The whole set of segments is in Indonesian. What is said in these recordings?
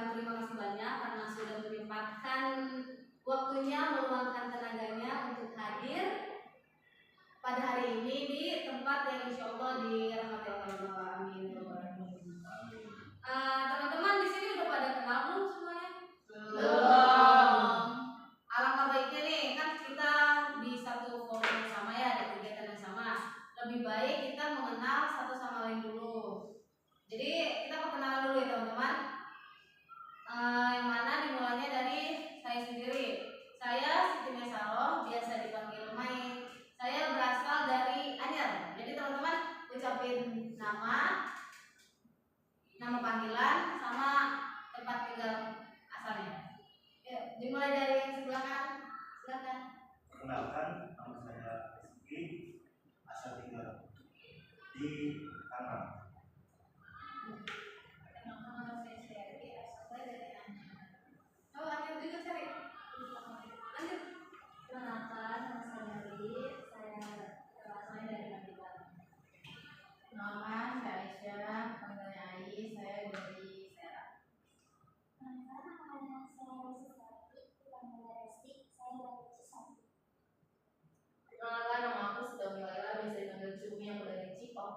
ucapkan terima kasih banyak karena sudah menyempatkan waktunya, meluangkan tenaganya untuk hadir pada hari ini di tempat yang insya Allah dirahmati Allah. Amin. Teman-teman di sini udah pada kenal belum semuanya? Belum. Alangkah baiknya nih, kan kita di satu forum yang sama ya, ada kegiatan yang sama. Lebih baik kita mengenal satu sama lain dulu. Jadi kita perkenalan dulu ya teman-teman. Yang mana dimulainya dari saya sendiri. Saya Siti Mesaroh, biasa dipanggil Mai. Saya berasal dari Anyer. Jadi teman-teman ucapin nama panggilan sama tempat tinggal asalnya. Ya, dimulai dari yang sebelah kan. Silakan. Perkenalkan, nama saya Rizky, asal tinggal di Tangerang. Nama saya Sherry, asal dari Anyer. Oh, Anyer juga Sherry. Lanjut. Perkenalkan, nama saya Mary, saya asalnya dari Nabila. Nama saya Aisyah, panggilnya Ai, saya dari Serang. Nama saya Rosati, dipanggil Resti, saya dari Cisarua. Perkenalkan, nama aku Siti Laila, biasa dipanggil Cumi, aku dari Cipok.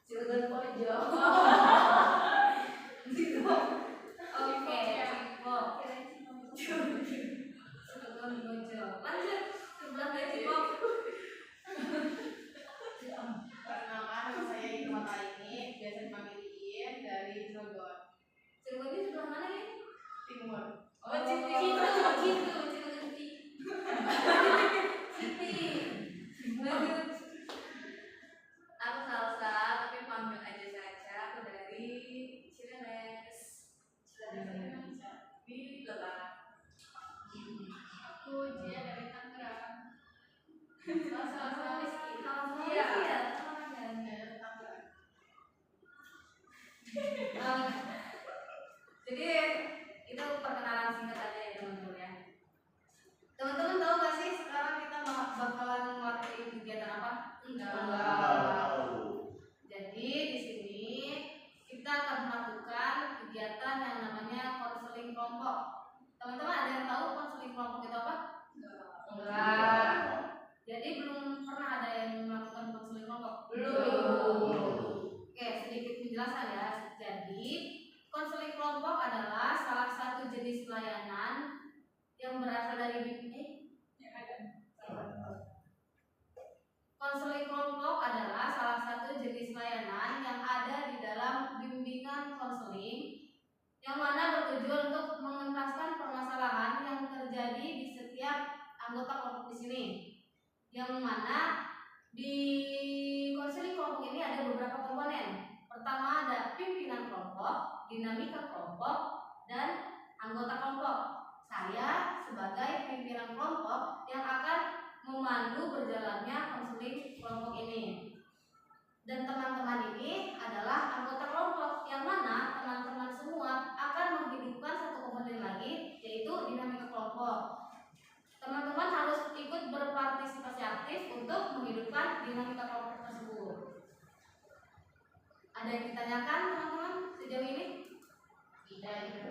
Cilegon Pojok. Oke, Cipok. Cilegon Pojok. Lanjut. Sebelah dari Cipok. Perkenalkan, nama saya Hikmat Aini, biasa dipanggil Iin, dari Cilegon. Cilegon ini sebelah mana ya? Timur. Oh, Citi. Lanjut. Aku Salsa, tapi panggil aja saja. Aku dari Cilenes. Di Lelah. Aku Jia dari Tangerang. Sama Rizky. Iya. Dari Tangerang. Jadi itu perkenalan singkat aja ya teman-teman ya. Teman-teman tahu gak sih sekarang kita bakalan ngelakuin kegiatan apa? Jadi di sini kita akan melakukan kegiatan yang namanya konseling kelompok. Teman-teman ada yang tahu konseling kelompok itu apa? Enggak. Jadi belum pernah ada yang melakukan konseling kelompok? Oke, sedikit penjelasan ya. Jadi konseling kelompok adalah salah satu jenis layanan yang berasal dari Konseling kelompok adalah salah satu jenis layanan yang ada di dalam bimbingan konseling yang mana bertujuan untuk mengentaskan permasalahan yang terjadi di setiap anggota kelompok di sini. Yang mana di konseling kelompok ini ada beberapa komponen. Pertama ada pimpinan kelompok, dinamika kelompok, dan anggota kelompok. Saya sebagai pimpinan kelompok yang akan memandu berjalannya konseling kelompok ini. Dan teman-teman ini adalah anggota kelompok yang mana teman-teman semua akan menghidupkan satu komponen lagi, yaitu dinamika kelompok. Teman-teman harus ikut berpartisipasi aktif untuk menghidupkan dinamika kelompok tersebut. Ada yang ditanyakan teman-teman sejauh ini? Tidak.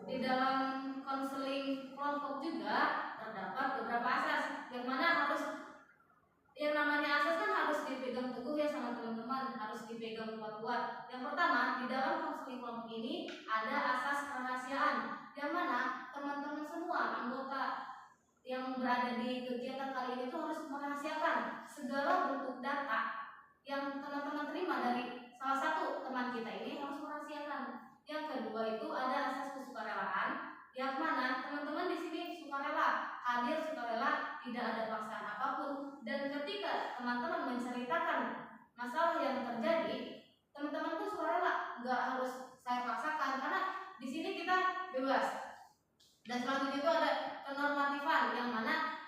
Di dalam konseling kelompok juga terdapat beberapa asas yang mana harus, yang namanya asas kan harus dipegang teguh ya sama teman-teman, harus dipegang kuat-kuat. Yang pertama, di dalam konseling kelompok ini ada asas kerahasiaan yang mana teman-teman semua anggota yang berada di kegiatan kali ini itu harus merahasiakan segala bentuk data yang teman-teman terima dari salah satu teman kita ini, harus merahasiakan. Yang kedua itu ada asas kesukarelaan yang mana teman-teman di sini sukarela, hadir sukarela, tidak ada paksaan apapun. Dan ketika teman-teman menceritakan masalah yang terjadi, teman-teman tuh sukarela, nggak harus saya paksakan karena di sini kita bebas. Dan selanjutnya itu ada kenormatifan yang mana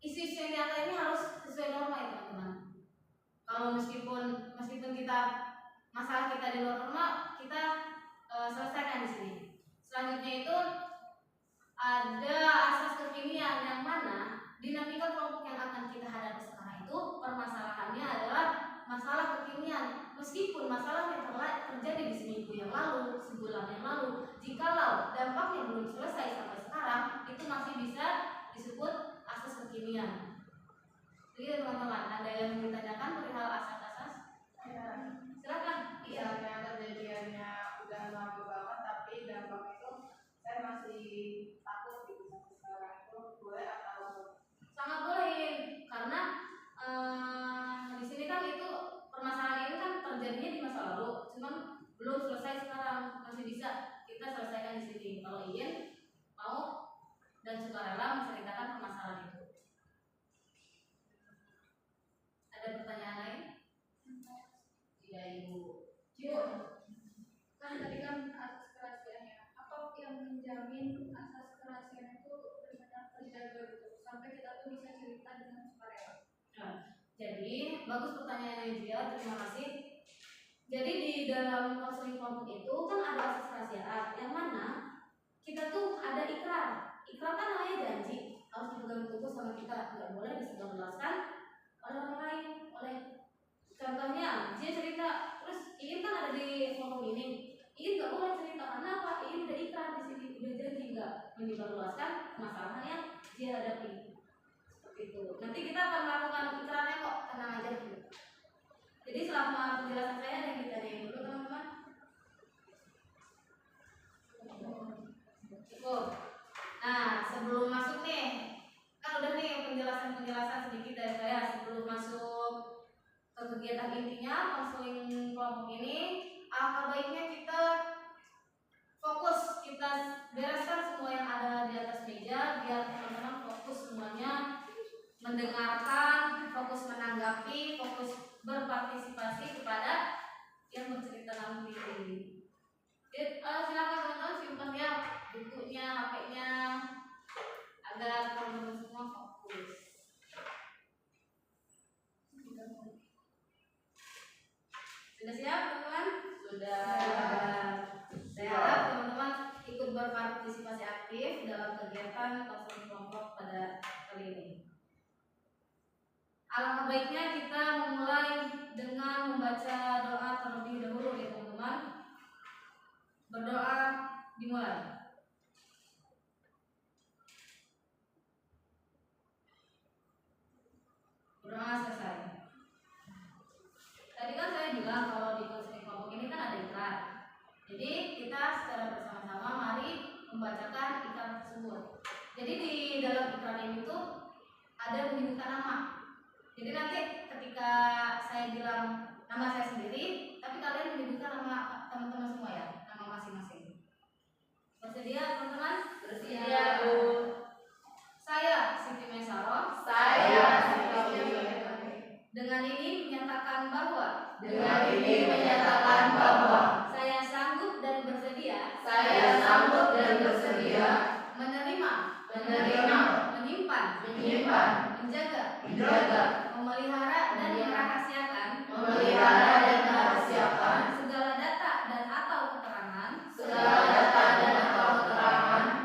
isu-isu yang nyata ini harus sesuai norma ya teman-teman. Kalau meskipun kita masalah kita di luar norma, kita selesaikan di sini. Selanjutnya itu ada asas kekinian yang mana dinamika kelompok yang akan kita hadapi sekarang itu permasalahannya adalah masalah kekinian. Meskipun masalah yang terjadi di seminggu yang lalu, sebulan dampaknya belum selesai sampai sekarang, itu masih bisa disebut asas kekinian. Jadi teman-teman, ada yang ditanyakan perihal asas-asas? Silakan. Misalnya kejadiannya udah lama banget tapi dampak itu saya masih takut gitu sampai sekarang, itu boleh atau Sangat boleh, karena di sini kan itu permasalahan ini kan terjadinya di masa lalu, cuman belum selesai sekarang, masih bisa kita selesaikan di sini. Kalau ingin, mau dan sukarela menceritakan permasalahan itu. Ada pertanyaan lain? Tidak, Ibu. Kan tadi kan asas kerahasiaannya, apa yang menjamin asas kerahasiaan itu benar-benar terjaga gitu sampai kita tuh bisa cerita dengan sukarela? Nah, jadi bagus pertanyaannya dia, terima kasih. Jadi di dalam konseling kelompok itu kan ada asas kerahasiaan, yang mana kita tuh ada ikrar. Ikrar kan namanya janji, harus dipegang teguh sama kita, nggak boleh disebarluaskan oleh orang lain. Contohnya, dia cerita, terus Iin kan ada di kelompok ini, Iin nggak boleh cerita karena apa? Iin udah ikrar di sini, udah janji nggak menyebarluaskan masalah yang dia hadapi. Seperti itu. Nanti kita akan melakukan ikrarnya kok, tenang aja dulu. Jadi selama penjelasan saya ada yang ditanyain dulu teman-teman. Cukup. Nah, sebelum masuk nih, kan udah nih penjelasan sedikit dari saya sebelum masuk ke kegiatan intinya konseling kelompok ini. Alangkah baiknya kita fokus, kita bereskan semua yang ada di atas meja biar teman-teman fokus semuanya mendengarkan, fokus menanggapi, fokus berpartisipasi kepada yang bercerita nanti ini. Silakan teman-teman simpan ya bukunya, HP-nya agar teman-teman semua fokus. Sudah siap teman-teman? Sudah. Saya harap teman-teman ikut berpartisipasi aktif dalam kegiatan konseling kelompok pada kali ini. Alangkah baiknya kita memulai dengan membaca doa terlebih dahulu ya teman-teman. Berdoa dimulai. Berdoa selesai. Tadi kan saya bilang kalau di konseling kelompok ini kan ada ikrar. Jadi kita secara bersama-sama mari membacakan ikrar tersebut. Jadi di dalam ikrar ini tuh ada menyebutkan nama. Jadi nanti ketika saya bilang nama saya sendiri, tapi kalian menyebutkan nama teman-teman semua ya, nama masing-masing. Bersedia teman-teman? Bersedia, Bu. Saya Siti Mesaroh. Saya Siti. Dengan ini menyatakan bahwa saya sanggup dan bersedia menerima, menyimpan, menjaga, memelihara dan merahasiakan segala data dan atau keterangan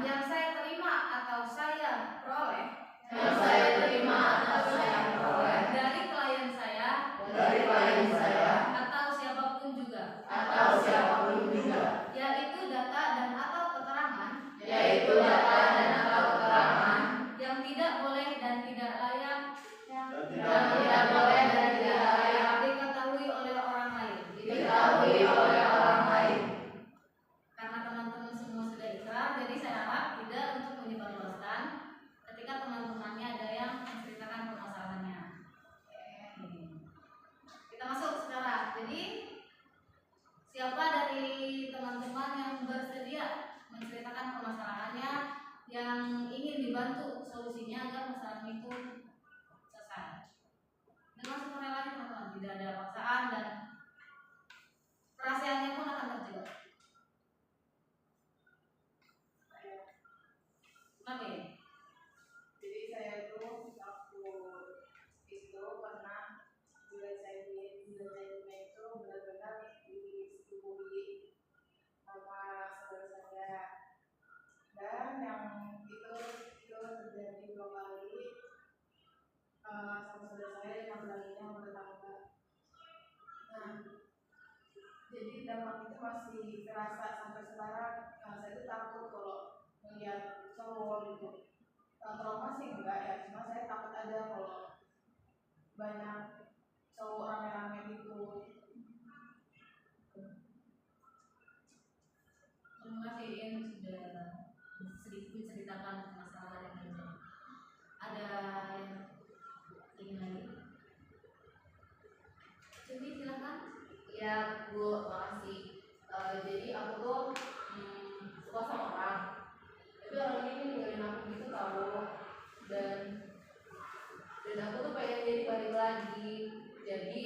yang saya terima atau saya peroleh dari klien saya atau siapapun juga, yaitu data dan atau keterangan yang tidak boleh dan tidak layak diketahui oleh orang lain. Karena teman-teman semua sudah ikrar, jadi saya harap tidak untuk menyebarluaskan ketika teman-temannya ada yang menceritakan permasalahannya. Kita masuk sekarang. Jadi siapa dari teman-teman yang bersedia menceritakan permasalahannya, yang ingin dibantu solusinya agar masalah itu selesai dengan sukarela teman-teman, tidak ada paksaan dan kerahasiaannya pun akan terjaga. Kenapa ya? Jadi saya itu waktu itu pernah belajarnya itu benar-benar disetujui sama saudara saya, dan yang itu terjadi 2 kali. cowok gitu. Trauma sih enggak ya, cuma saya takut ada kalau banyak cowok rame-rame gitu. Terima kasih Iin sudah sedikit menceritakan masalah yang terjadi. Ada yang ingin lagi? Cumi silakan. Ya Bu, makasih. Jadi aku tuh suka sama orang, tapi orang ini ninggalin aku gitu tahu, dan aku tuh pengen jadi balik lagi. Jadi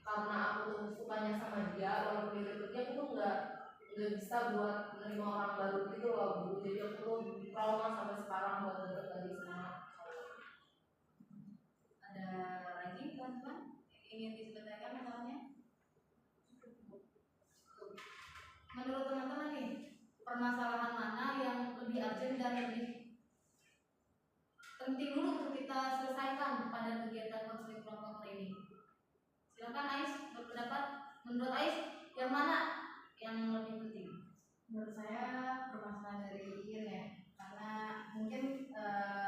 karena aku tuh sukanya sama dia, walaupun dia deket dia, aku tuh nggak bisa buat menerima orang baru gitu loh Bu. Jadi aku tuh trauma sampai sekarang buat deket lagi sama cowok. Ada lagi teman-teman yang ingin disampaikan masalahnya? Menurut teman-teman nih, permasalahan mana yang lebih urgent dan lebih penting dulu untuk kita selesaikan pada kegiatan konseling kelompok hari ini? Silakan Ais berpendapat. Menurut Ais, yang mana yang lebih penting? Menurut saya permasalahan dari Iin ya, karena mungkin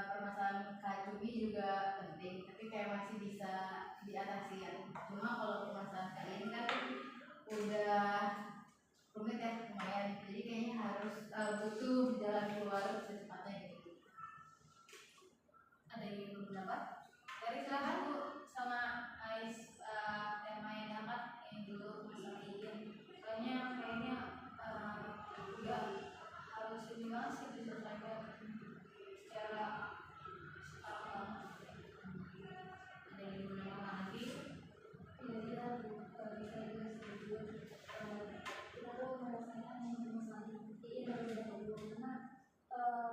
permasalahan Kak Cumi juga penting, tapi kayak masih bisa diatasi ya. Cuma kalau permasalahan Kak Iin kan udah rumit ya, lumayan. Jadi kayaknya harus butuh jalan keluar secepatnya gitu. Ada yang ingin berpendapat? Dari silakan Bu, sama Ais tema yang diangkat yang dulu masalah Iin. Soalnya kayaknya udah harus ini banget sih diselesaikan secara ada yang ingin menambahkan lagi? Iya, bisa juga setuju. Kita tuh merasakan masalah ini dari dulu karena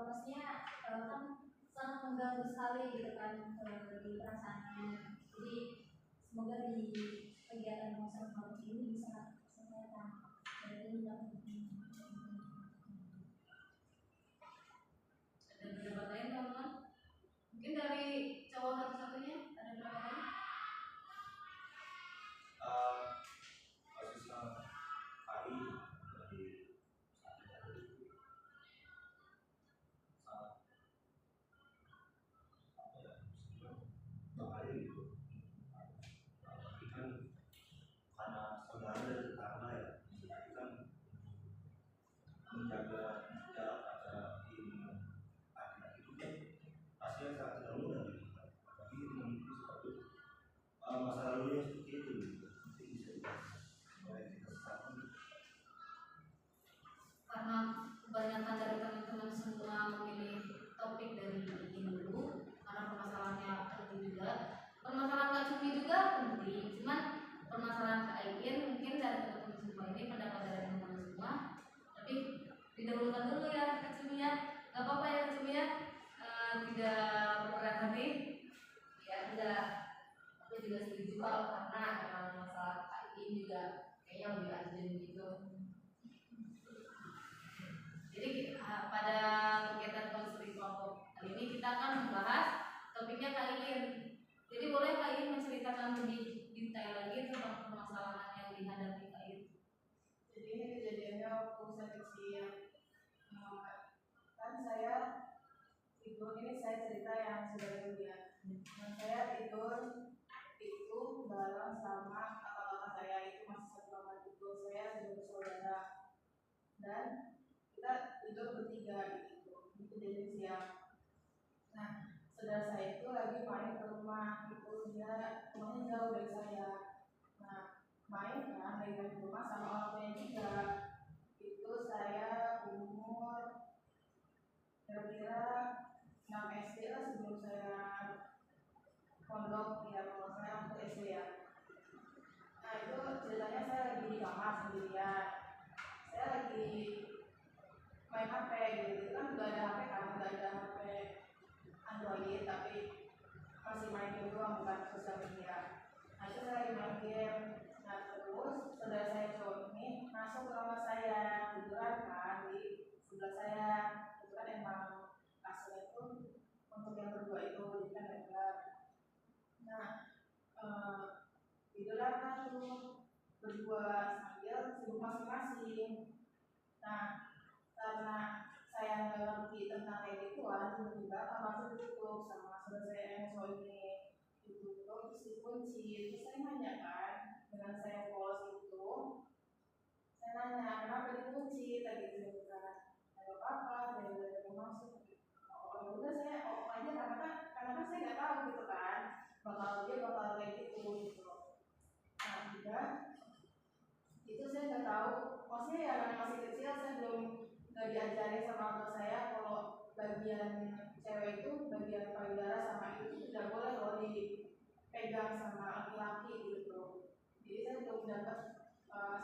maksudnya kan sangat mengganggu sekali gitu kan di perasaannya. Jadi semoga di kegiatan konser malam ini bisa selesaikan. Dan ini nggak penting. Ada pendapat lain teman-teman? Mungkin dari cowok satu-satunya ada pendapat lain? Kasusnya KI dari sangat apa ya, bahaya gitu. Tapi kan karena saudara dan tetangga ya, jadi kan menjaga jarak antara ini anak itu kan pastinya sangat jauh dari kita. Tapi memiliki suatu masa lalu yang seperti itu, mungkin bisa dibahas supaya kita sesama. Karena kebanyakan dari teman-teman semua memilih topik dari ini dulu karena permasalahannya penting juga. Permasalahan Kak Cumi juga penting, cuman permasalahan Kak Iin mungkin dari teman-teman semua ini pendapat dari teman-teman semua, tapi didahulukan dulu ya Kak Cumi ya. Gak apa-apa ya Kak Cumi ya, tidak berberat hati. Ya enggak, aku juga setuju kalau karena memang masalah Kak Iin juga kayaknya lebih urgent gitu. Jadi pada kegiatan konseling kelompok kali ini kita akan membahas topiknya Kak Iin. Jadi boleh Kak Iin menceritakan lebih detail lagi tentang permasalahan yang dihadapi Kak Iin. Jadi ini kejadiannya waktu saya kecil. Kan saya tidur, ini saya cerita yang sudah lihat. Saya tidur itu bareng sama kakak-kakak saya, itu masih satu kamar tidur. Saya sudah bersaudara dan kita tidur bertiga gitu. Itu kejadian siang. Nah, saudara saya itu lagi main ke rumah, itu dia rumahnya jauh dari saya. Nah, main kan lagi main ke rumah sama orang tuanya juga. Itu saya umur kira-kira 6 SD lah sebelum saya pondok ya, kalau saya waktu SD ya. Nah itu ceritanya saya lagi di kamar sendirian, saya lagi main HP gitu, kan nggak ada HP kan, nggak ada HP Android tapi masih main game doang, bukan sosial media. Nah itu saya lagi main game. Nah terus saudara saya cowok ini masuk ke kamar saya, tiduran kan di sebelah saya. Itu kan emang kasurnya itu untuk yang berdua itu, jadi kan lebar. Nah tidurlah kan tuh berdua sambil sibuk masing-masing. Nah karena saya nggak ngerti tentang kayak gitu, kan tiba-tiba kamar saya ditutup sama saudara saya yang cowok ini ditutup terus dikunci. Terus saya nanya kan dengan saya polos itu, saya nanya kenapa dikunci tadi saya bilang ada apa-apa dari masuk. Oh ya udah saya aja karena kan saya nggak tahu gitu kan bakal kayak gitu. Nah juga itu saya nggak tahu, maksudnya ya karena masih kecil saya belum nggak diajarin sama orang tua saya kalau bagian cewek itu bagian payudara sama itu tidak boleh loh dipegang sama laki-laki gitu. Jadi saya belum dapat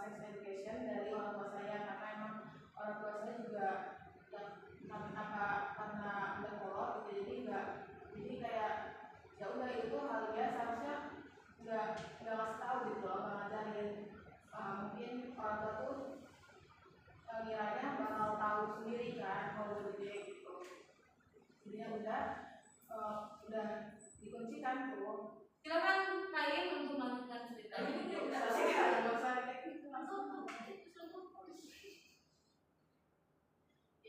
sex education dari orang tua saya karena emang orang tua saya juga karena udah kolot gitu, jadi kayak ya udah itu hal biasa, harusnya nggak ngasih tahu gitu loh, nggak ngajarin. Mungkin orang tua tuh kiranya bakal tahu sendiri kan kalau udah gede gitu. Jadinya udah dikuncikan tuh. Silakan Kain untuk melanjutkan ceritanya.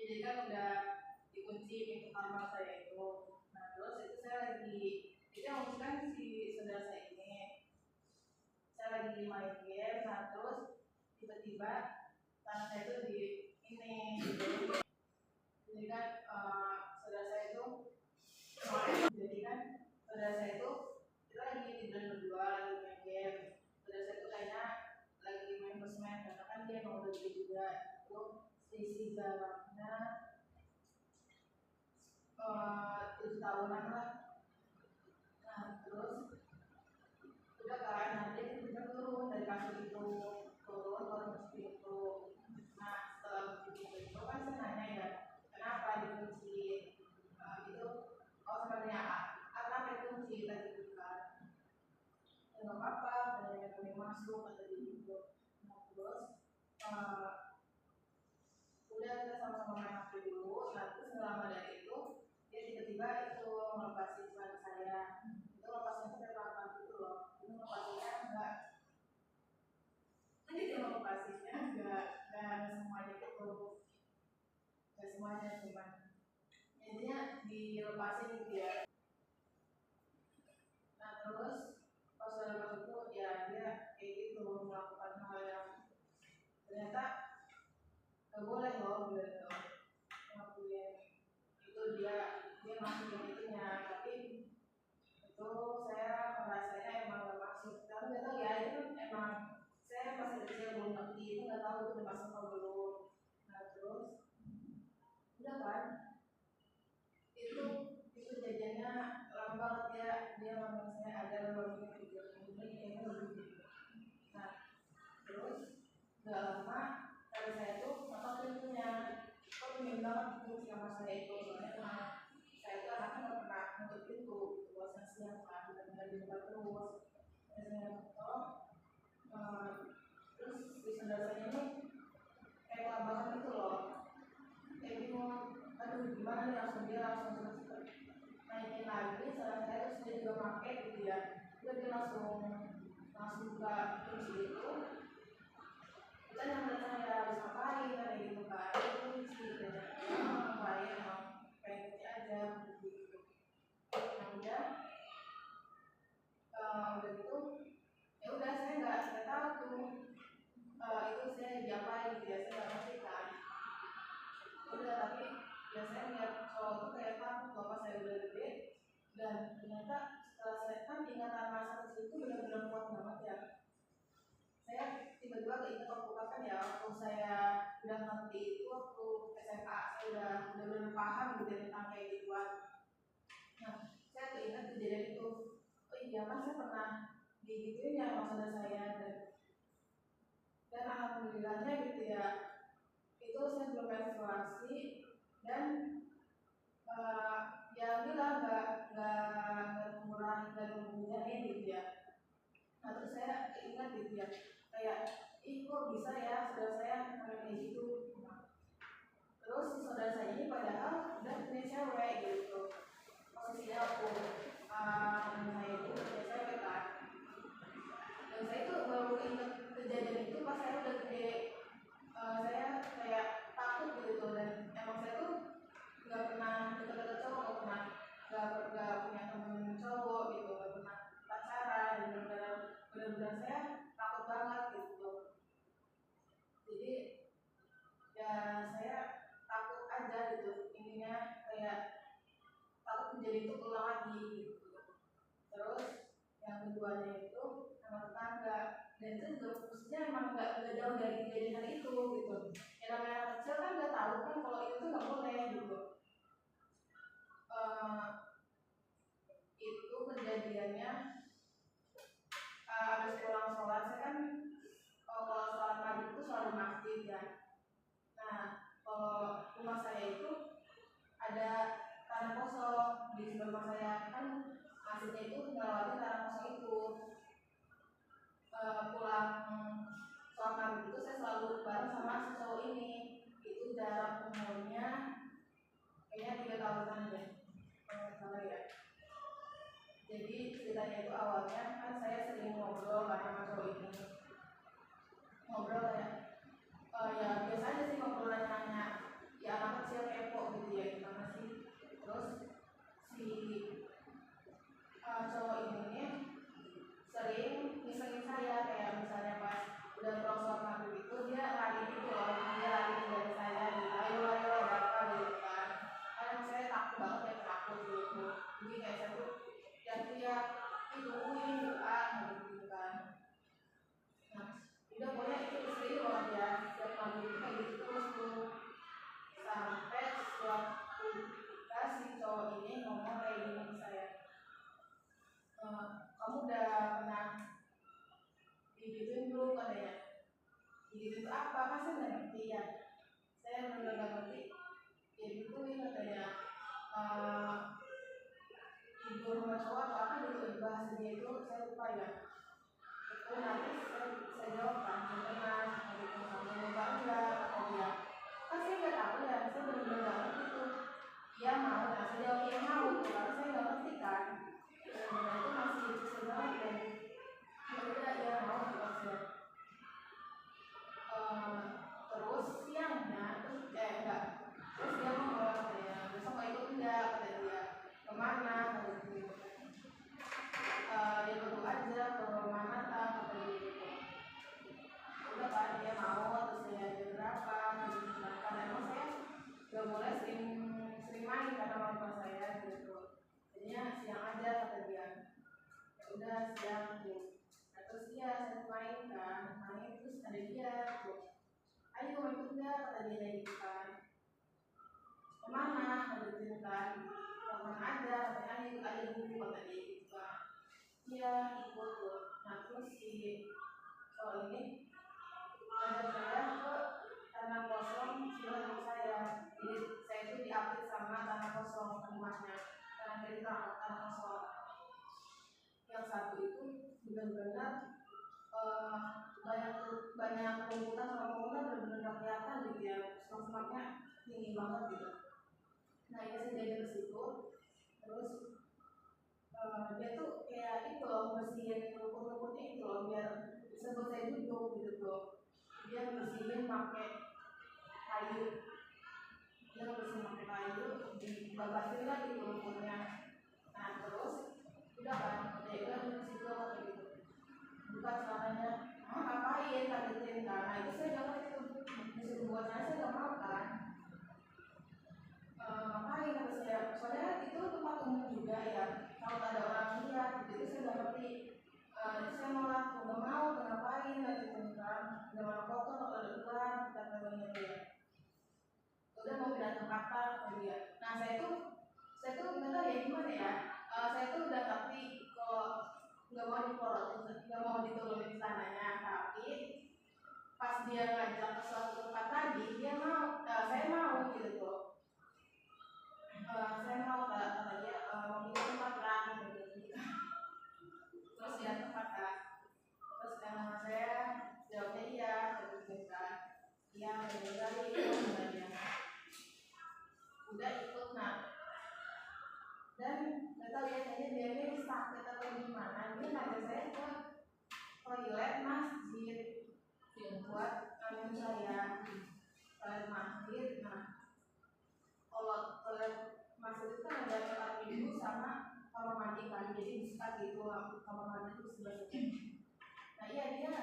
Jadi kan udah dikunci pintu kamar saya itu. Nah terus itu saya lagi, jadi yang kan si saudara saya ini, saya lagi main game. Nah terus tiba-tiba tangan saya itu di ini, jadi kan saudara saya itu, jadi kan saudara saya itu kita lagi tidur berdua lagi main game. Saudara saya itu kayaknya lagi main sosmed karena kan dia mau udah juga itu selisih jaraknya 7 tahunan lah. Nah terus udah kan nanti kita turun dari kasur itu, turun masuk pintu. Nah setelah pintu itu kan saya nanya ya kenapa dikunci itu, sebenarnya apa dikunci tadi bukan ya nggak apa-apa banyak yang masuk atau gitu. Nah terus udah kita sama-sama main HP dulu. Nah terus selama dari itu dia tiba-tiba itu melepasin celana saya, itu lepasnya itu pelan-pelan gitu loh, itu lepasnya enggak semuanya gitu, nggak semuanya cuman intinya dilepasin gitu ya. Nah terus pas udah itu ya dia kayak gitu melakukan hal yang ternyata gak boleh loh gitu ngelakuin itu. Dia masukin itunya, tapi itu saya merasanya emang gak masuk, tapi gak tau ya itu emang saya masih kecil belum ngerti, itu gak tahu itu udah masuk atau belum. Nah terus udah kan itu jajannya lama banget ya, dia ngomong saya ada lebih video ini kayaknya lebih. Nah terus gak lama kali saya tuh apa pintunya kok pengen banget kunci kamar saya itu, soalnya saya tuh anaknya gak pernah nutup pintu puasa siang kan, benar-benar dibuka terus. Saya terus di saudara saya ini kayak kelabakan gitu loh, kayak bingung aduh gimana nih, langsung naikin lagi saudara saya, terus dia juga pakai gitu ya, dia langsung buka kunci itu. Kita yang datang ya habis ngapain kayak gitu kan, kunci dan ngapain emang pengen kunci aja gitu. Nah udah gitu ya udah saya nggak tahu tuh itu saya diapain gitu ya, saya nggak ngerti kan. Udah tapi ya saya lihat cowok tuh kayak takut bapak saya udah gede, dan ternyata setelah saya kan ingatan masa kecil itu benar-benar kuat banget ya. Saya tiba-tiba keinget waktu kapan ya, waktu saya udah ngerti itu waktu SMA, saya udah benar-benar paham gitu tentang kayak gituan. Nah saya keinget kejadian itu, oh iya kan saya pernah digituin ya sama saudara saya, dan alhamdulillahnya gitu ya itu saya belum menstruasi dan ya bilang nggak mengurangi gitu ya. Nah terus saya ingat gitu ya kayak ih kok bisa ya saudara saya kayak gitu. Terus saudara saya ini padahal udah punya cewek gitu, posisinya aku saya itu punya cewek kan, dan saya itu baru ingat kejadian itu pas saya udah gede. Saya kayak takut gitu, dan emang saya tuh nggak pernah deket-deket dan itu juga maksudnya emang nggak jauh dari kejadian itu gitu. Ya namanya anak kecil kan nggak tahu kan kalau itu tuh nggak boleh gitu. Itu kejadiannya habis pulang sholat. Saya kan kalau sholat maghrib itu selalu masjid ya. Nah kalau rumah saya itu ada tanah kosong di sebelah rumah saya, kan masjidnya itu melewati tanah kosong itu. Pulang sholat maghrib itu saya selalu bareng sama si cowok ini. Itu jarak umurnya kayaknya 3 tahunan deh, kalau nggak salah ya. Jadi ceritanya itu awalnya kan saya sering ngobrol sama cowok ini, ngobrol kayak ya biasa aja sih, ngobrol nanya ya anak kecil kepo gitu ya gimana sih. Terus si cowok ini sering ngisengin saya, kayak misalnya pas udah pulang sholat maghrib itu dia lari gitu loh, dia lari dari saya gitu, ayo ada apa gitu kan. Kadang saya takut banget ya, takut gitu. Jadi kayak saya tuh teriak ditungguin gitu kan, gitu kan. Nah udah pokoknya itu sering banget ya, setiap maghrib itu kayak gitu terus tuh. Sampai suatu ketika si cowok ini ngomong kayak gini ke saya, kamu udah pernah digituin belum katanya. Digituin itu apa? Kan saya nggak ngerti ya, saya benar nggak ngerti. Ya digituin katanya, ibu rumah cowok atau apa gitu, bahasa dia itu saya lupa ya. Itu nanti saya jawab kan, pernah gitu, kamu lupa enggak atau dia. Kan saya nggak tahu ya, saya benar-benar nggak ngerti tuh. Dia mau, nah saya jawab dia mau tuh, karena saya nggak ngerti kan. Benar itu masih kecil banget dan ya udah dia mau gitu saya. Terus siangnya enggak, terus dia ngomong katanya besok mau ikut enggak, kata dia. Kemana kata dia. Dia perlu aja ke rumah Natang kata dia gitu. Udah kan dia mau, terus saya jam berapa gitu. Karena emang saya gak boleh sering main karena orang tua saya gitu. Jadinya siang aja kata dia. Ya udah siang tuh. Nah, terus dia saya main kan, main terus ada dia tuh. Ayo ikut enggak kata dia gitu kan. Kemana kata dia kan. Kemana aja katanya, ikut aja dulu kata dia gitu kan. Iya ikut tuh. Nah terus si cowok ini ngajak saya ke tanah kosong sebelah rumah saya. Jadi saya itu diapit sama tanah kosong rumahnya, tanah dari tanah kosong. Yang satu itu benar-benar banyak kerumputan sama bangunan, benar-benar kelihatan gitu ya, semak-semaknya tinggi banget gitu. Nah ini saya jalan ke situ, terus dia tuh kayak itu loh, bersihin rumput-rumputnya itu loh, biar bisa buat saya duduk gitu tuh. Dia bersihin pakai kayu, dibabasin lah gitu rumputnya. Nah terus udah kan, dia udah di situ kayak gitu, buka celananya, ngapain kagetin kan. Nah itu saya jangan itu disuruh buatnya, saya nggak mau kan. Ngapain kata saya, soalnya itu tempat umum juga ya, kalau ada orang lihat gitu, itu saya nggak ngerti. Itu saya nggak mau ngapain gitu kan, nggak mau kotor kalau ada ular kata dia. Udah mau pindah tempat ke dia. Nah saya tuh nggak tahu ya gimana ya. Saya tuh udah ngerti kalau nggak mau diporotin, nggak mau diturunin sananya, tapi pas dia ngajak ke suatu tempat tadi, dia mau, saya mau gitu tuh. Saya mau kata dia mau pindah tempat lah gitu. Terus dia tempat kan. Terus saya jawabnya iya gitu kan. Iya benar dia. Udah ikut nah. Dan nggak tahu ya, kayaknya dia ini sakit atau gimana, dia ngajak saya ke toilet masjid buat ngajak saya toilet masjid. Nah kalau toilet masjid itu kan ada tempat duduk sama kamar mandi kan, jadi bisa gitu kamar mandi itu sebelahnya. Nah iya dia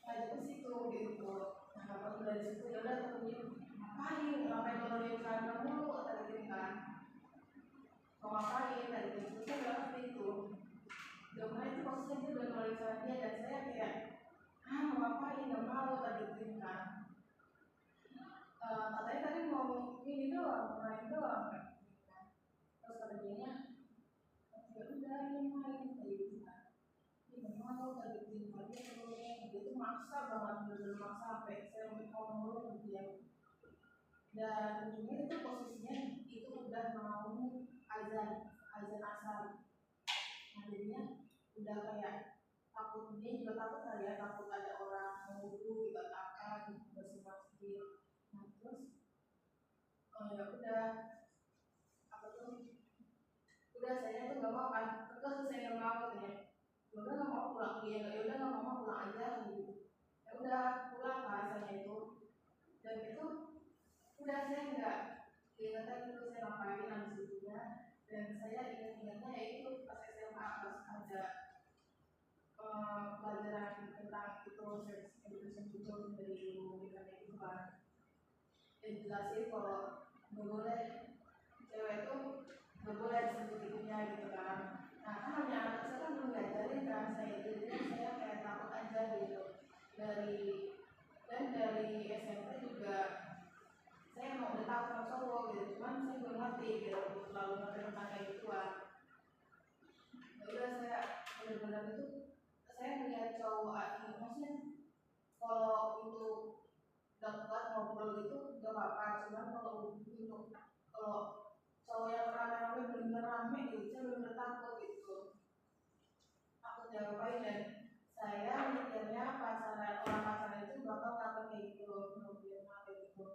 ngajak ke situ gitu. Nah kalau udah di situ ya udah temenin, ngapain nurunin sana mulu kata gitu kan. Mau ngapain dari itu saya nggak ngerti itu. Domba itu posisinya dia udah nolak sama dia dan saya kayak mau ngapain, nggak mau tadi kan. Katanya tadi mau ini doang, main doang kan. Terus kata dia ya udah ini main kayak gitu kan. Dia nggak mau tadi dia itu maksa banget, bener-bener maksa sampai saya mau ngomong dia. Dan ujungnya itu posisinya itu udah mau azan asar. Nah jadinya udah kayak takut, dia juga takut kali ya, takut ada orang mau wudhu gitu apa gitu bersih masjid. Nah terus ya udah apa tuh udah saya tuh gak mau kan, terus saya nggak mau katanya ya udah nggak mau pulang, dia ya udah nggak mau pulang aja gitu. Ya udah pulang kan saya itu, dan itu udah saya nggak ingat itu saya ngapain habis itu ya. Dan saya ingat-ingatnya yaitu pas SMA pas ada pelajaran tentang itu sex education itu dari guru kita itu kan, yang jelasin kalau nggak boleh cewek itu nggak boleh disebut ibunya gitu kan. Nah kan hanya anak saya kan belum ngajarin kan saya, jadi saya kayak takut aja gitu. Dari SMP juga saya emang udah tahu sama cowok gitu, cuman saya belum ngerti gitu, selalu ngerti tentang kayak gituan. Ya udah saya benar-benar itu saya melihat cowok maksudnya kalau untuk dekat ngobrol gitu gak apa-apa, cuman kalau cowok yang rame-rame bener-bener rame gitu saya bener-bener takut gitu, takut diapain. Dan saya mikirnya orang pacaran itu bakal takut kayak gitu, kemudian kayak gitu.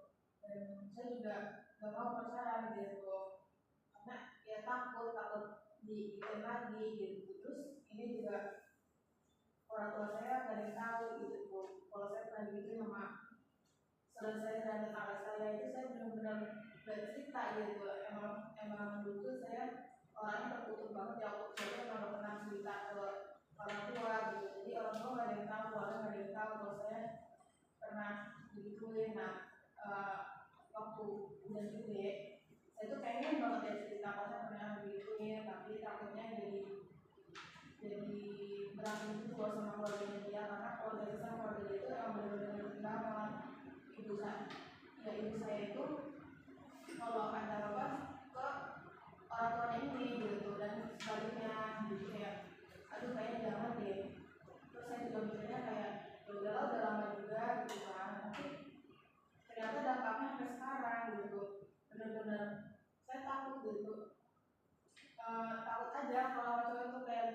Dan saya juga gak mau pacaran gitu karena ya takut diikin lagi gitu. Terus ini juga orang tua saya gak ada yang tahu gitu kalau saya pernah gitu sama selesai dan tetangga saya itu saya benar-benar bercerita gitu. Emang dulu saya orangnya tertutup banget ya, waktu saya emang gak pernah cerita ke orang tua gitu, jadi orang tua gak ada yang tahu, keluarga gak ada yang tahu kalau saya pernah digituin. Nah waktu udah gede saya tuh pengen banget ya cerita kalau saya pernah digituin, tapi takutnya jadi berantem juga sama keluarganya dia, karena keluarga saya sama keluarga dia itu emang benar-benar banget. Ibu saya itu kalau ada apa ke orang tuanya ini gitu, dan sebaliknya jadi kayak aduh kayaknya jangan deh. Terus saya juga mikirnya kayak ya udahlah udah lama juga gitu kan, tapi ternyata dampaknya sampai sekarang gitu. Benar-benar saya takut gitu, takut aja kalau cowok itu kayak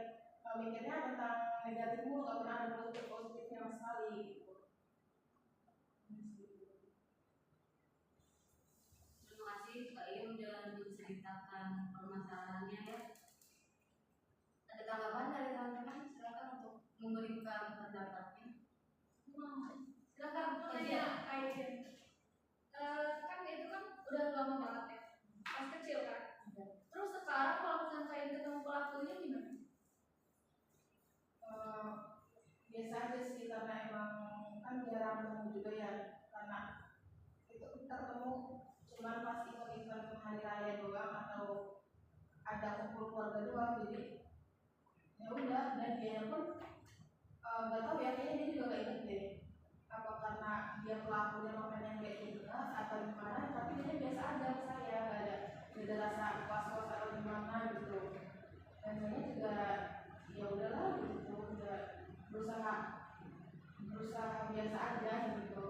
mikirnya tentang negatif mulu, gak pernah ada positifnya sama sekali gitu. Terima kasih Kak Im udah menceritakan permasalahannya ya. Ada tanggapan dari teman-teman? Silakan untuk memberikan pendapatnya. Silakan Tanya kayak kan itu kan udah lama banget ya, pas kecil kan. Terus sekarang kalau misalnya kayak ketemu pelakunya gimana? Biasa aja sih, karena emang kan jarang ketemu juga ya, karena itu kita ketemu cuman pas event hari raya doang atau ada kumpul keluarga doang, jadi ya udah. Dan dia pun nggak tahu ya, kayaknya dia juga nggak inget deh apa karena dia pelakunya makanya kayak gitu atau gimana, tapi dia biasa aja ke saya, nggak ada rasa was-was atau gimana gitu. Dan saya juga ya udahlah gitu, udah berusaha biasa aja gitu,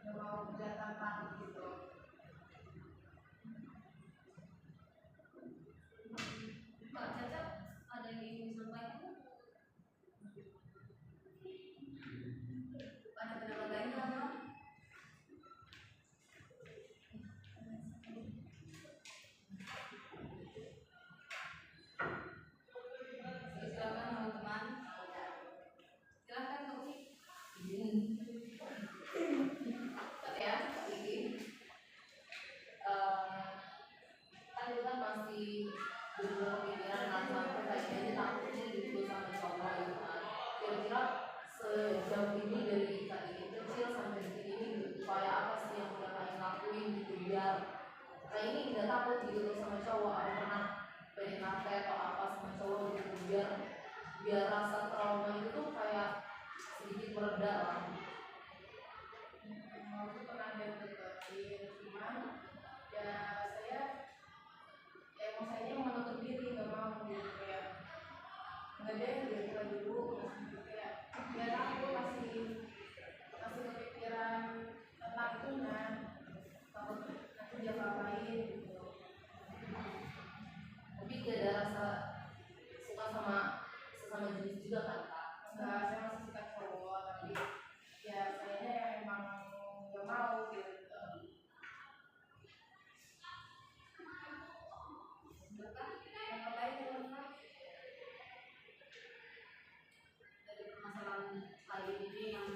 nggak mau kelihatan takut gitu. Mbak Caca ada yang ingin disampaikan? Ada pendapat lain teman-teman? Silakan teman-teman. Silakan Kak Uci. Ya, ini kan itu kan masih belum pikiran sampai kayaknya takutnya gitu sama cowok gitu kan. Kira-kira sejauh ini dari tadi kecil sampai detik ini upaya apa sih yang udah kalian lakuin gitu biar kayak ini nggak takut gitu sama cowok, apa pernah PDKT atau apa sama cowok gitu biar biar rasa trauma itu tuh kayak sedikit mereda lah. Waktu itu pernah deketin, cuman ya saya emang saya menutup diri, nggak mau gitu kayak nggak deh gitu dulu masih kayak biar aku masih kepikiran tentang itunya, takut nanti dia ngapain gitu. Tapi gak ada rasa suka sama sesama jenis juga kan kak? Enggak, saya masih suka cowok tapi ya kayaknya yang emang nggak mau gitu. Yang lain teman-teman dari permasalahan kali ini yang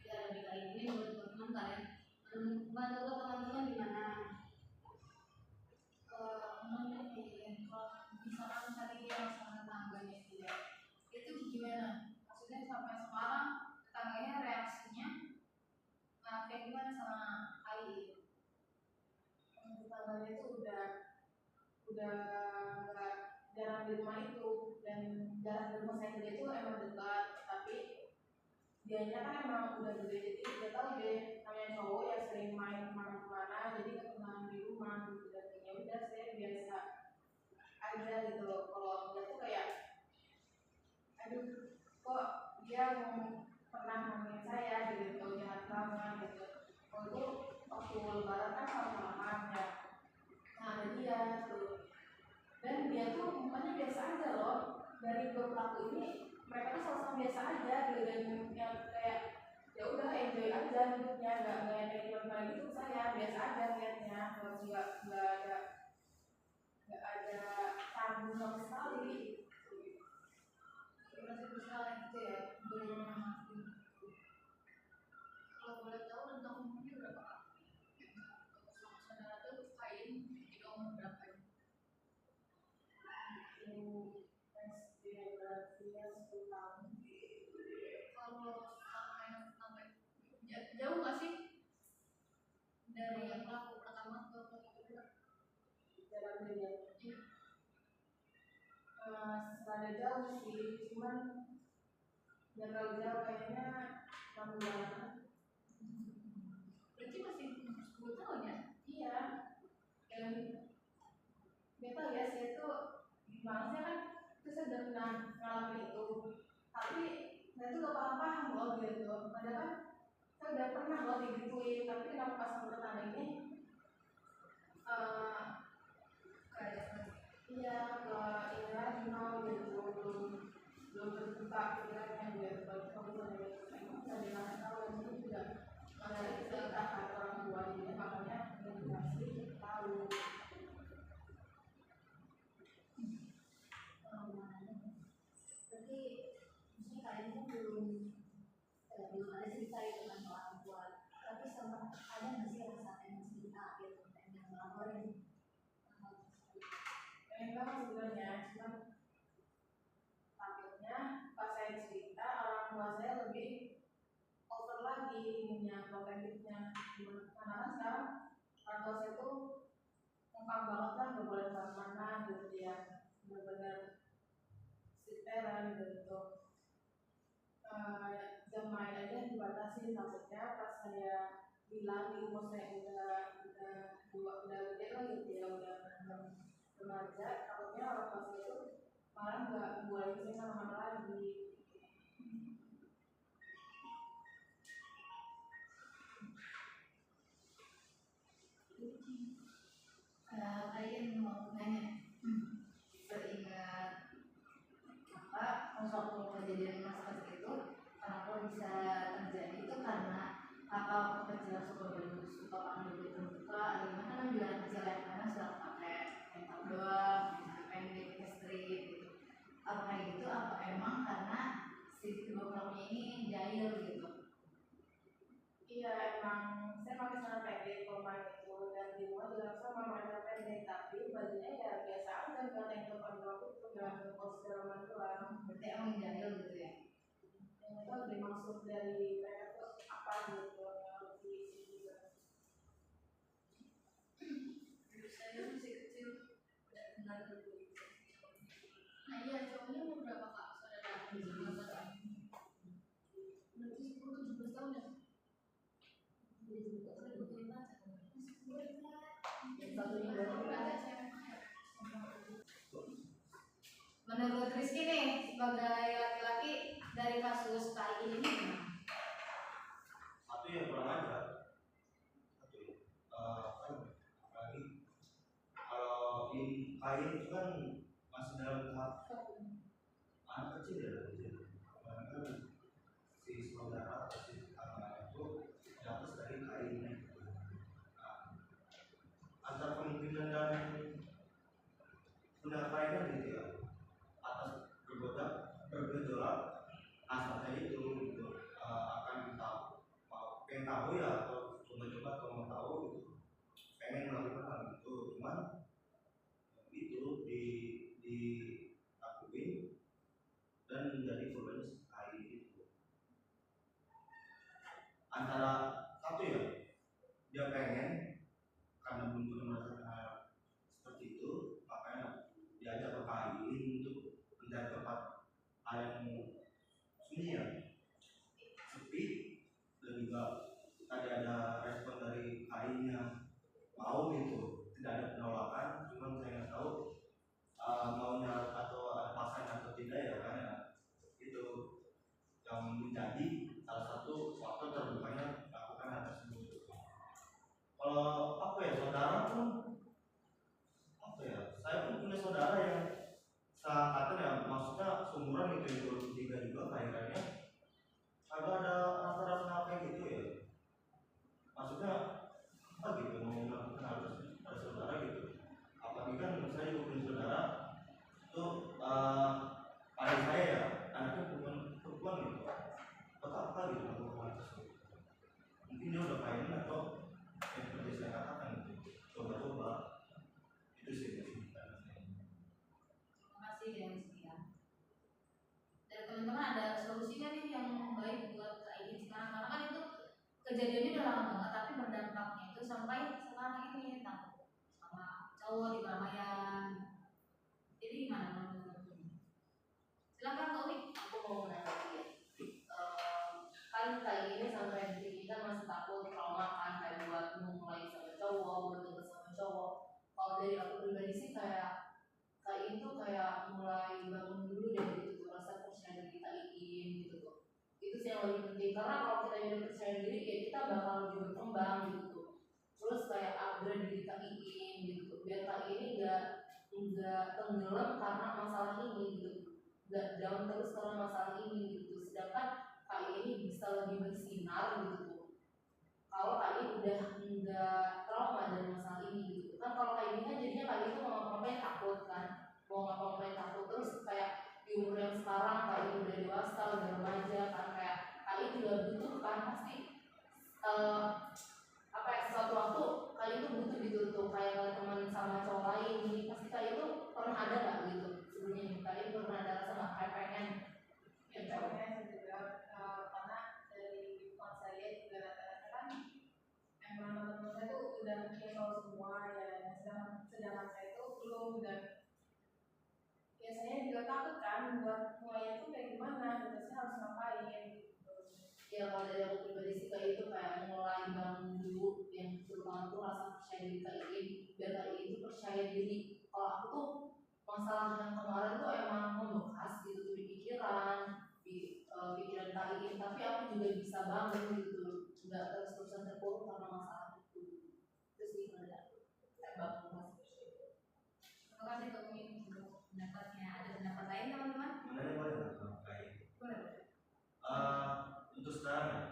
ada di kali ini, menurut teman-teman kalian menurut teman-teman gimana? Menurut kalau misalkan tadi dia masalah tetangganya itu gimana? Maksudnya sampai sekarang tetangganya reaksinya kayak gimana sama Ai? Tetangganya itu udah nggak jarang di rumah itu, dan jarang di rumah saya kerja itu emang dekat, tapi dianya kan emang udah gede, jadi udah tahu deh namanya cowok ya sering main kemana-mana, jadi nggak pernah di rumah gitu. Dan ya udah saya biasa aja gitu loh. Kalau dia tuh kayak aduh kok dia pernah ngomongin saya gitu, jahat banget gitu. Kalau itu waktu lebaran kan sama-sama ya, nah ada dia tuh, dan dia tuh mukanya biasa aja loh. Dari dua pelaku ini mereka tuh sama-sama biasa aja gitu, dan yang kayak ya udah enjoy aja hidupnya, nggak kayak gimana gitu. Saya biasa aja liatnya, nggak ada tanggung sama sekali. Berarti bersalah gitu ya, belum menghakimi. Kalau boleh tahu tentang umurnya berapa kak? Saudara tuh kain di umur berapa? SD berarti ya 10 tahun. Kalau sampai jauh nggak sih dari yang pelaku pertama ke pelaku kedua? Jalan dia rada jauh sih, cuman ya kalau jauh kayaknya 6 bulanan. Berarti masih 10 tahun ya? Iya, dan gak tau ya, saya tuh gimana sih kan, terus saya udah pernah ngalamin itu, tapi saya tuh gak paham-paham loh gitu. Padahal kan saya udah pernah loh digituin, tapi kenapa pas sama tetangga ini iya ke ini lagi mau gitu, belum terbuka pikirannya gitu. Kalau emang gak dikasih tahu, dan itu juga makanya kita kata orang tua ini, makanya dikasih tahu. Berarti maksudnya kalian kan belum ada cerita itu kan soal orang tua, tapi sempat ada nggak sih rasa emosi kita gitu pengen melaporin Enggak sebenarnya, cuman takutnya pas saya cerita orang tua saya lebih over lagi ininya, protektifnya. Karena kan sekarang orang tua saya tuh ngomong banget lah, gak boleh kemana-mana gitu ya, benar-benar strict parent gitu. Jam main aja dibatasi, takutnya pas saya bilang di umur saya udah gede lah gitu ya, udah remaja, takutnya orang tua saya itu malah nggak boleh saya kemana-mana lagi. Kalian mau nanya, seingat kakak waktu kejadian masa kecil itu kenapa bisa terjadi itu karena kakak waktu kecil suka panggil gitu suka gimana kan juga anak kecil yang karena suka pakai makeup doang pendek strip gitu, apa kayak gitu apa emang karena si kedua pelakunya ini jahil gitu? Iya, emang saya pakai celana pendek kalau main itu, dan di rumah juga sama pakai celana pendek, tapi bajunya ya biasa aja, nggak tank top atau itu, nggak ngekos segala doang. Berarti emang jahil gitu ya? Yang itu dimaksud dari mereka tuh apa gitu, yang harus diisi juga. Saya masih kecil udah kenal dulu. Nah iya, cowoknya umur berapa kak? Saudara? satunya berarti kan Menurut Rizky nih sebagai laki-laki dari kasus KI ini gimana? Satu yang kurang ajar, satu ya. Kan apalagi kalau ini kain itu kan masih dalam tahap anak kecil ya, kemarin kan si saudara atau si tetangga itu dapat dari kainnya. Nah, antara kemungkinan dan penyampaian gitu ya, atas bergejolak asapnya itu gitu, akan tahu, pengen tahu ya, atau coba-coba atau mau tahu gitu, pengen melakukan hal itu, cuman itu dilakuin dan menjadi korban kain itu. Antara satu ya, dia pengen karena belum pernah merasakan hal seperti itu, makanya diajak ke kain untuk mencari tempat hal yang sunyi ya, sepi, dan juga tadi ada respon dari kainnya mau gitu, tidak ada penolakan, cuman saya nggak tahu maunya atau ada pasangan atau tidak ya, karena itu yang menjadi salah satu faktor terbukanya melakukan hal tersebut. Kalau apa ya, saudara pun apa ya, saya pun punya saudara yang seangkatan ya, maksudnya seumuran gitu ya, 23 juga kayaknya agak ada rasa-rasa kayak gitu ya, maksudnya apa gitu mau melakukan hal tersebut pada saudara gitu. Apalagi kan saya juga punya saudara itu adik saya ya, anaknya bukan perempuan gitu, apa gitu melakukan hal tersebut. Mungkin dia udah kainan atau yang seperti saya katakan gitu, coba-coba itu sih kesimpulan saya. Terima kasih ya Rizky ya. Dari teman-teman ada solusinya nih yang baik buat KI sekarang, karena kan itu kejadiannya udah lama banget tapi berdampaknya itu sampai sekarang ini, takut sama cowok di keramaian. Jadi gimana menurut ini? Silakan Kak Umi. aku mau menanggapi ya. Kan kayak ini sampai detik ini kan masih takut trauma kan, kayak buat mulai sama cowok, buat deket sama cowok. Kalau dari aku pribadi sih kayak itu kayak mulai bangun dulu deh gitu, rasa percaya diri kita gitu tuh. Itu sih yang lebih penting, karena kalau kita udah percaya diri ya kita bakal lebih berkembang gitu tuh. Terus kayak upgrade diri kita gitu, biar KI ini nggak tenggelam karena masalah ini gitu, nggak down terus karena masalah ini gitu. Sedangkan KI ini bisa lebih bersinar gitu kalau KI udah nggak trauma dari masalah ini gitu. Kan kalau kayak gini kan jadinya KI itu mau ngapa-ngapain takut kan, mau ngapa-ngapain takut. Terus kayak di umur yang sekarang KI udah dewasa, udah remaja kan, kayak KI juga butuh kan pasti apa ya, sesuatu waktu KI itu butuh gitu tuh, kayak ngeliat teman sama cowok lain ini pasti KI itu pernah ada nggak gitu sebelumnya nih, KI pernah ada rasa nggak kayak pengen ya cowok. Saya juga karena dari teman saya juga rata-rata kan emang teman-teman saya tuh udah tahu semua ya, sedangkan saya itu belum, dan ya saya juga takut kan buat mulai itu kayak gimana gitu, saya harus ngapain gitu. Ya kalau dari aku pribadi sih kayak itu kayak mulai bangun dulu, yang terutama tuh rasa percaya diri KI, biar KI itu percaya diri. Kalau aku tuh masalah yang kemarin tuh emang membekas gitu tuh di pikiran, di pikiran KI, tapi aku juga bisa bangun gitu, nggak terus-terusan terpuruk karena masalah itu. Terus gimana ya? Saya bangun mas. Terima kasih Kak Umi untuk pendapatnya. Ada pendapat lain teman-teman? Sebenarnya boleh nggak kain? Boleh. Untuk sekarang ya,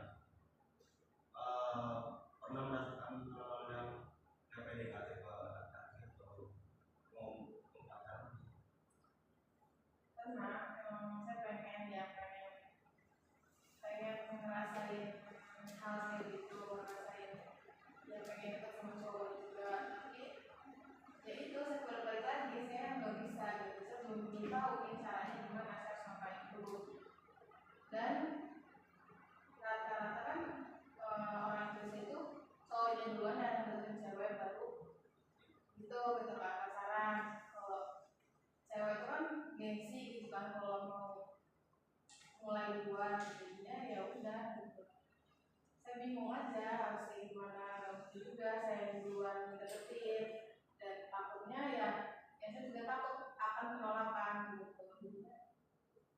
pernah merasakan yang PDKT ke laki-laki atau mau pacaran? Karena emang saya pengen ngerasain hal kayak gitu, ngerasain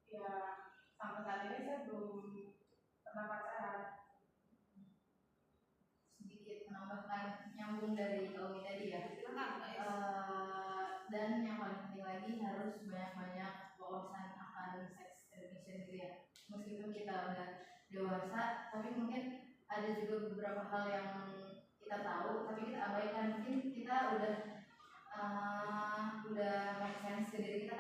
ya sampai saat ini saya belum pernah pacaran. Sedikit menambahkan nyambung dari Kaumi tadi ya. Silakan guys. Dan yang paling penting lagi harus banyak-banyak wawasan akan sex education gitu ya. Meskipun kita udah dewasa, tapi mungkin ada juga beberapa hal yang kita tahu tapi kita abaikan. Mungkin kita udah make sense ke diri kita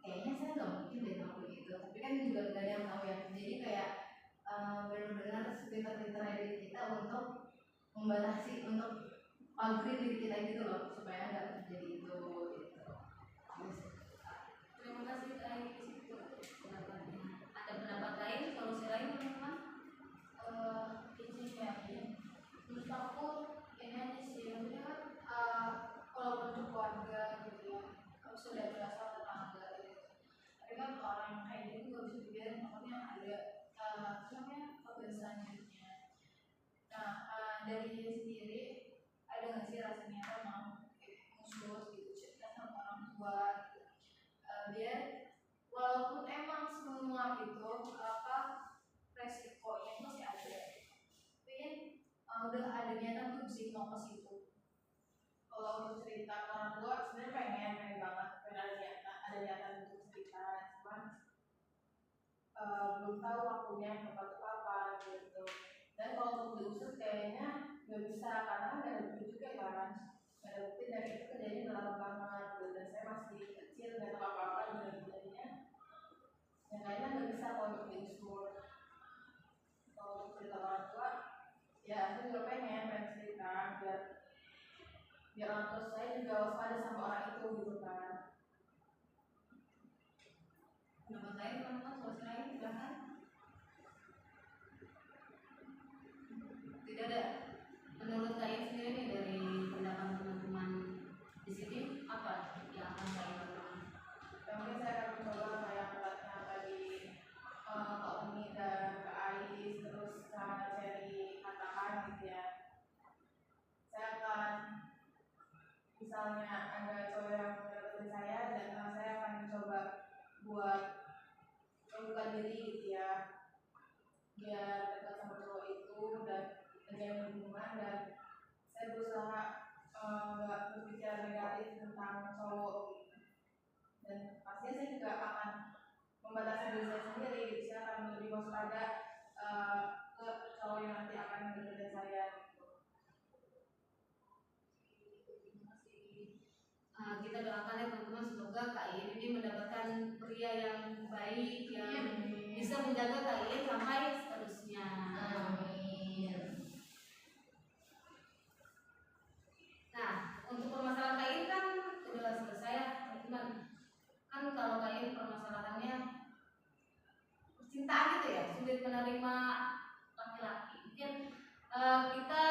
kayaknya saya nggak mungkin deh ngelakuin itu, tapi kan juga gak ada yang tahu ya. Jadi kayak benar-benar sepintar-pintarnya diri kita untuk membatasi, untuk pagri diri kita gitu loh, supaya nggak terjadi itu gitu. Terima kasih Kak Ai di situ pendapatnya. Ada pendapat lain, solusi lain teman-teman? Intinya menurut aku ini aja sih, maksudnya kan kalau bentuk keluarga gitu ya, kalau sudah berasal tetangga gitu, tapi kan orang yang kayak gitu nggak bisa dibiarin, makanya ada namanya kebiasaan hidupnya. Nah dari dia sendiri ada nggak sih rasanya kan mau musuh gitu cerita sama orang tua gitu. Biar walaupun emang semua itu resikonya itu masih ada, tapi kan udah ada niatan tuh bisa mau ke situ. Kalau untuk cerita ke orang tua sebenarnya pengen banget, ada niatan untuk cerita, cuman belum tahu waktunya yang tepat itu apa gitu. Dan kalau untuk diusut kayaknya nggak bisa karena nggak ada bukti juga kan, nggak ada bukti dan itu kejadian udah lama banget gitu. Dan saya masih kecil nggak tahu apa-apa dan jadinya yang kayaknya nggak bisa kalau untuk diusut. Kalau untuk cerita ke orang tua ya saya juga pengen cerita biar orang tua saya juga waspada sama orang itu gitu kan. Pendapat lain teman-teman, solusi lain silakan. Tidak ada. Menurut kalian sendiri nih dari pendapat teman-teman di sini apa yang akan kalian lakukan? Ya, mungkin saya akan mencoba kayak yang tadi Kak Umi dan Kak Ais terus Kak Cherry katakan gitu ya. Saya akan misalnya ada cowok yang mendekati saya dan saya akan mencoba buat membuka diri gitu ya, biar dekat sama cowok itu dan menjalin hubungan. Dan saya berusaha nggak berpikir negatif tentang cowok gitu. Dan pastinya saya juga akan membatasi diri saya sendiri gitu. Saya akan lebih waspada ke cowok yang nanti akan mendekati saya gitu. Kita doakan ya teman-teman, semoga Kak Iin ini mendapatkan pria yang baik yang bisa menjaga Kak Iin sampai seterusnya. Amin. Nah, untuk permasalahan Kak Iin kan udah selesai ya teman-teman. Kan kalau Kak Iin permasalahannya percintaan gitu ya, sulit menerima laki-laki. Mungkin kita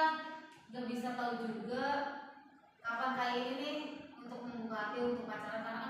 gak bisa tahu juga kapan Kak Iin ini untuk membuka hati untuk pacaran, karena